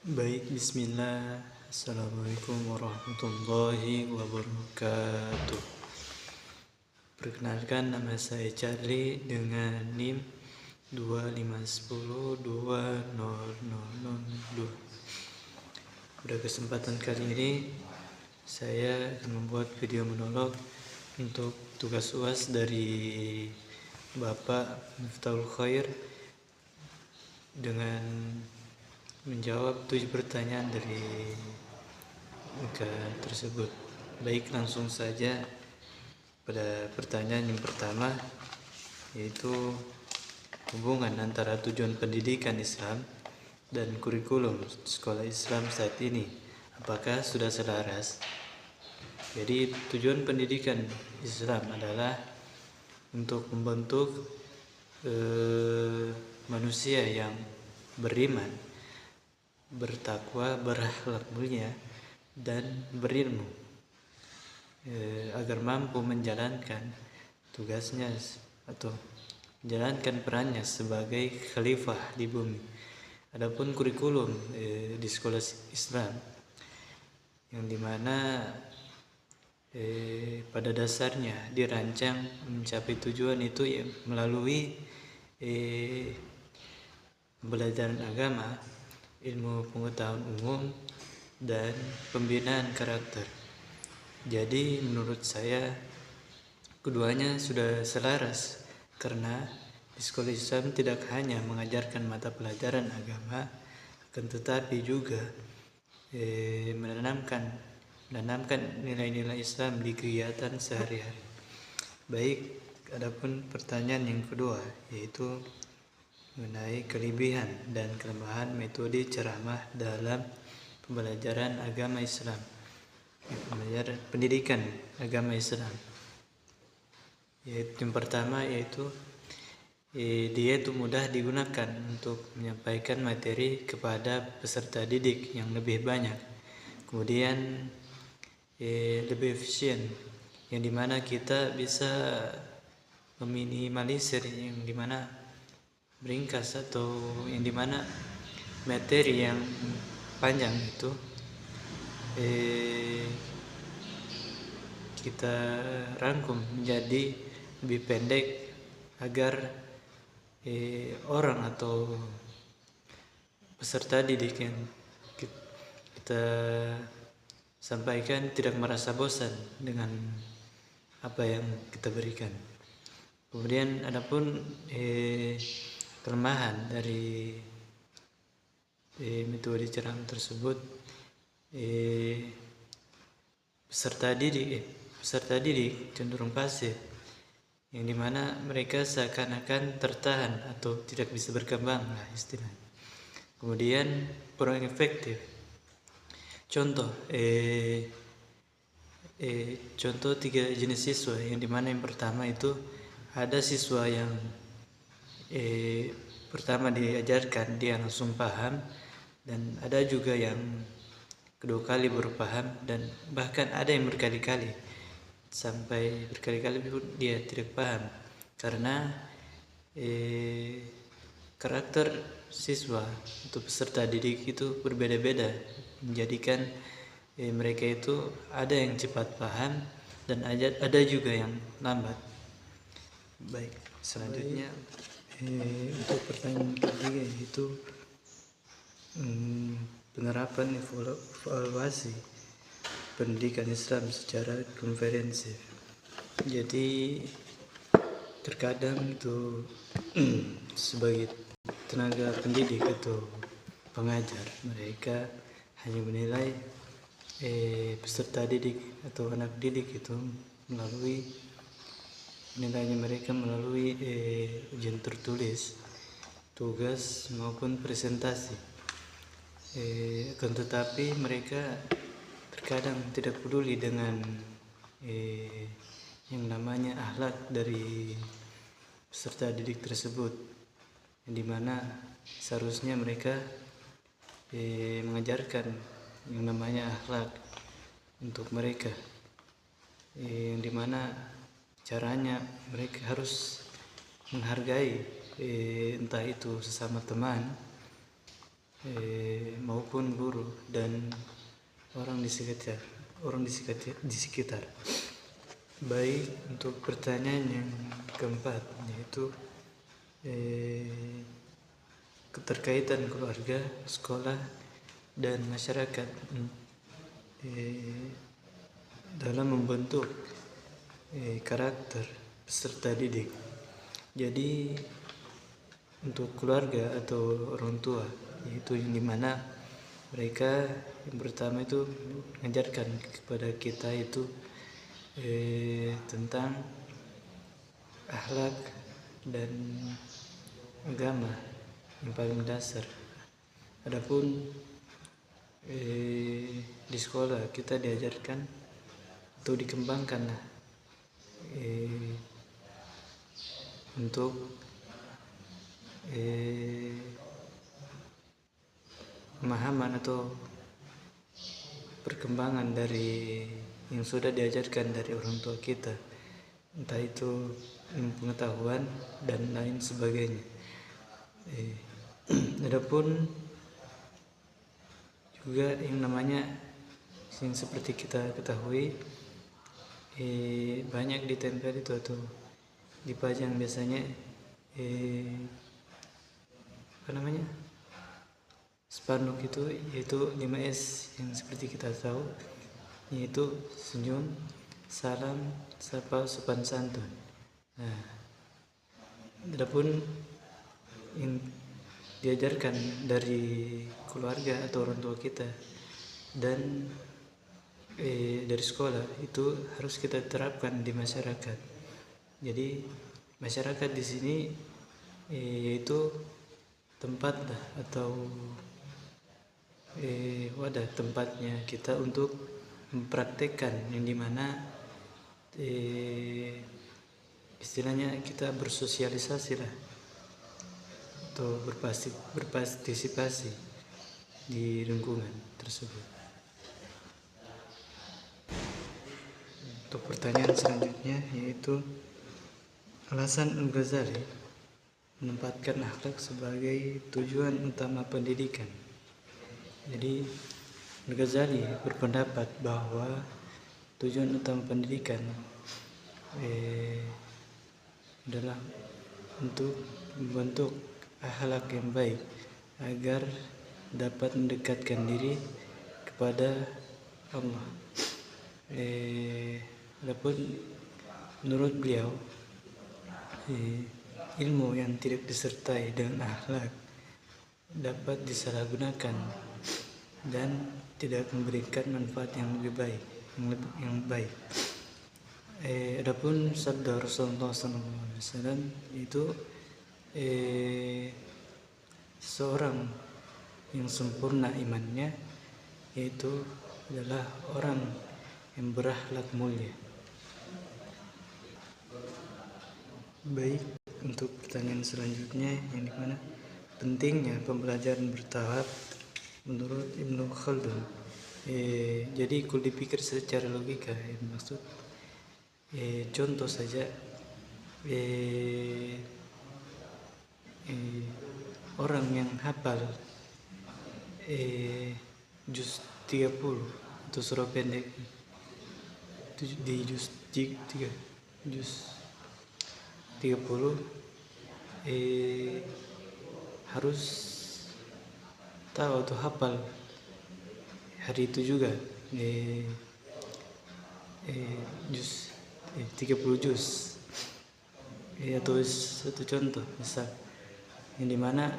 Baik, bismillah. Assalamualaikum warahmatullahi wabarakatuh. Perkenalkan, nama saya Charlie dengan NIM 251020002. Pada kesempatan kali ini saya akan membuat video monolog untuk tugas UAS dari Bapak Miftahul Khair dengan menjawab 7 pertanyaan dari muka tersebut. Baik, langsung saja pada pertanyaan yang pertama, yaitu hubungan antara tujuan pendidikan Islam dan kurikulum sekolah Islam saat ini, apakah sudah selaras? Jadi tujuan pendidikan Islam adalah untuk membentuk manusia yang beriman, bertakwa, berakhlak mulia, dan berilmu, agar mampu menjalankan tugasnya atau menjalankan perannya sebagai khalifah di bumi. Adapun kurikulum di sekolah Islam, yang dimana pada dasarnya dirancang mencapai tujuan itu ya melalui pembelajaran agama, ilmu pengetahuan umum, dan pembinaan karakter. Jadi menurut saya keduanya sudah selaras, karena di sekolah Islam tidak hanya mengajarkan mata pelajaran agama, akan tetapi juga menanamkan nilai-nilai Islam di kegiatan sehari-hari. Baik, adapun pertanyaan yang kedua, yaitu mengenai kelebihan dan kelemahan metode ceramah dalam pembelajaran agama Islam, pembelajaran pendidikan agama Islam. Yaitu yang pertama, yaitu dia itu mudah digunakan untuk menyampaikan materi kepada peserta didik yang lebih banyak. Kemudian lebih efisien, yang dimana kita bisa meminimalisir, yang dimana meringkas, atau yang dimana materi yang panjang itu kita rangkum menjadi lebih pendek, agar orang atau peserta didik yang kita sampaikan tidak merasa bosan dengan apa yang kita berikan. Kemudian adapun kelemahan dari metode ceramah tersebut, peserta didik cenderung pasif, yang dimana mereka seakan-akan tertahan atau tidak bisa berkembang lah istilahnya. Kemudian kurang efektif. Contoh 3 jenis siswa, yang dimana yang pertama itu ada siswa yang pertama diajarkan dia langsung paham, dan ada juga yang kedua kali baru paham, dan bahkan ada yang berkali-kali, sampai berkali-kali pun dia tidak paham, karena karakter siswa atau peserta didik itu berbeda-beda, menjadikan mereka itu ada yang cepat paham dan ada juga yang lambat. Baik, selanjutnya untuk pertanyaan ketiga, yaitu penerapan evaluasi pendidikan Islam secara komprehensif. Jadi terkadang itu sebagai tenaga pendidik atau pengajar, mereka hanya menilai peserta didik atau anak didik itu melalui nilainya mereka melalui ujian tertulis, tugas maupun presentasi. Akan tetapi mereka terkadang tidak peduli dengan yang namanya akhlak dari peserta didik tersebut, yang dimana seharusnya mereka mengajarkan yang namanya akhlak untuk mereka, yang dimana caranya mereka harus menghargai entah itu sesama teman maupun maupun guru dan orang di sekitar. Baik, untuk pertanyaan yang keempat, yaitu keterkaitan keluarga, sekolah, dan masyarakat dalam membentuk karakter peserta didik. Jadi untuk keluarga atau orang tua, yaitu yang dimana mereka yang pertama itu mengajarkan kepada kita itu tentang akhlak dan agama yang paling dasar. Adapun di sekolah kita diajarkan atau dikembangkan untuk pemahaman atau perkembangan dari yang sudah diajarkan dari orang tua kita, entah itu pengetahuan dan lain sebagainya. Adapun juga yang namanya yang seperti kita ketahui banyak ditempel itu atau dipajang biasanya spanduk itu, yaitu 5S yang seperti kita tahu, yaitu senyum, salam, sapa, sopan santun. Nah, adapun yang diajarkan dari keluarga atau orang tua kita dan dari sekolah itu harus kita terapkan di masyarakat. Jadi masyarakat di sini yaitu tempat atau wadah tempatnya kita untuk mempraktekkan yang dimana istilahnya kita bersosialisasi lah atau berpartisipasi di lingkungan tersebut. Untuk pertanyaan selanjutnya, yaitu alasan Al-Ghazali menempatkan akhlak sebagai tujuan utama pendidikan. Jadi Al-Ghazali berpendapat bahwa tujuan utama pendidikan adalah untuk membentuk akhlak yang baik agar dapat mendekatkan diri kepada Allah. Adapun menurut beliau, ilmu yang tidak disertai dengan akhlak dapat disalahgunakan dan tidak memberikan manfaat yang lebih baik, adapun sabda Rasulullah SAW itu seorang yang sempurna imannya yaitu adalah orang yang berakhlak mulia. Baik, untuk pertanyaan selanjutnya yang dimana pentingnya pembelajaran bertahap menurut Ibnu Khaldun. Jadi kalau dipikir secara logika, maksud contoh saja, orang yang hafal juz 30 atau surah pendek di juz 30 harus tahu atau hafal hari itu juga juz 30 juz atau satu contoh misal yang dimana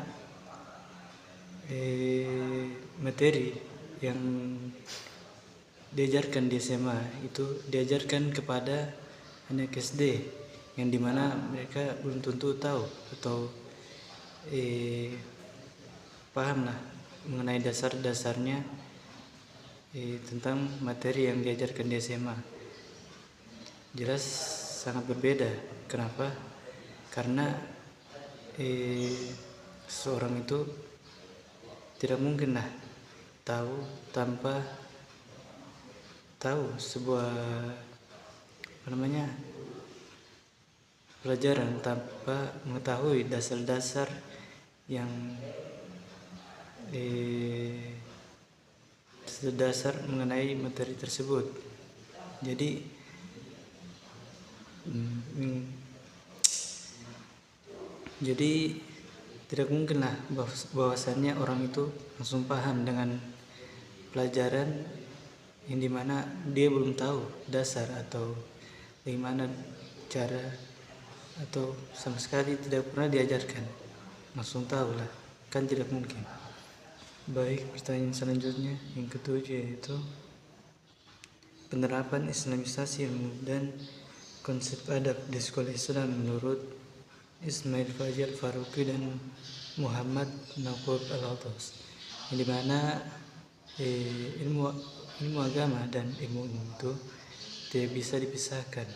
materi yang diajarkan di SMA itu diajarkan kepada anak SD yang dimana mereka belum tentu tahu atau paham lah mengenai dasar-dasarnya tentang materi yang diajarkan di SMA. Jelas sangat berbeda. Kenapa? Karena seorang itu tidak mungkin lah tahu tanpa tahu sebuah pelajaran, tanpa mengetahui dasar-dasar yang dasar mengenai materi tersebut. Jadi tidak mungkinlah bahwasannya orang itu langsung paham dengan pelajaran yang dimana dia belum tahu dasar atau bagaimana cara, atau sama sekali tidak pernah diajarkan langsung tahu lah, kan tidak mungkin. Baik, pertanyaan selanjutnya yang ketujuh, yaitu penerapan Islamisasi ilmu dan konsep adab di sekolah Islam menurut Ismail Fajr Faruqi dan Muhammad Naqub Al-Atas, yang dimana ilmu agama dan ilmu umum itu tidak bisa dipisahkan.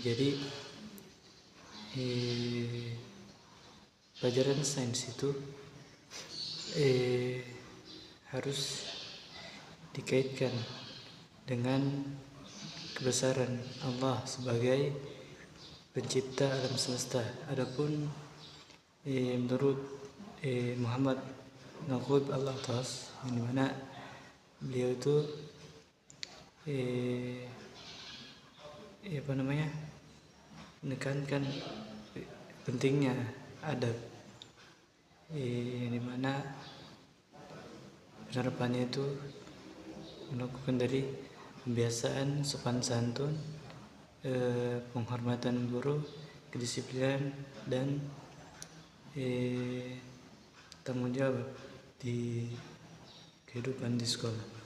Jadi pelajaran sains itu harus dikaitkan dengan kebesaran Allah sebagai pencipta alam semesta. Adapun menurut Muhammad Naqub Al-Atas, yang dimana beliau itu menekankan pentingnya adab, yang dimana penerapannya itu melakukan dari pembiasaan sopan santun, penghormatan guru, kedisiplinan, dan tanggung jawab di kehidupan di sekolah.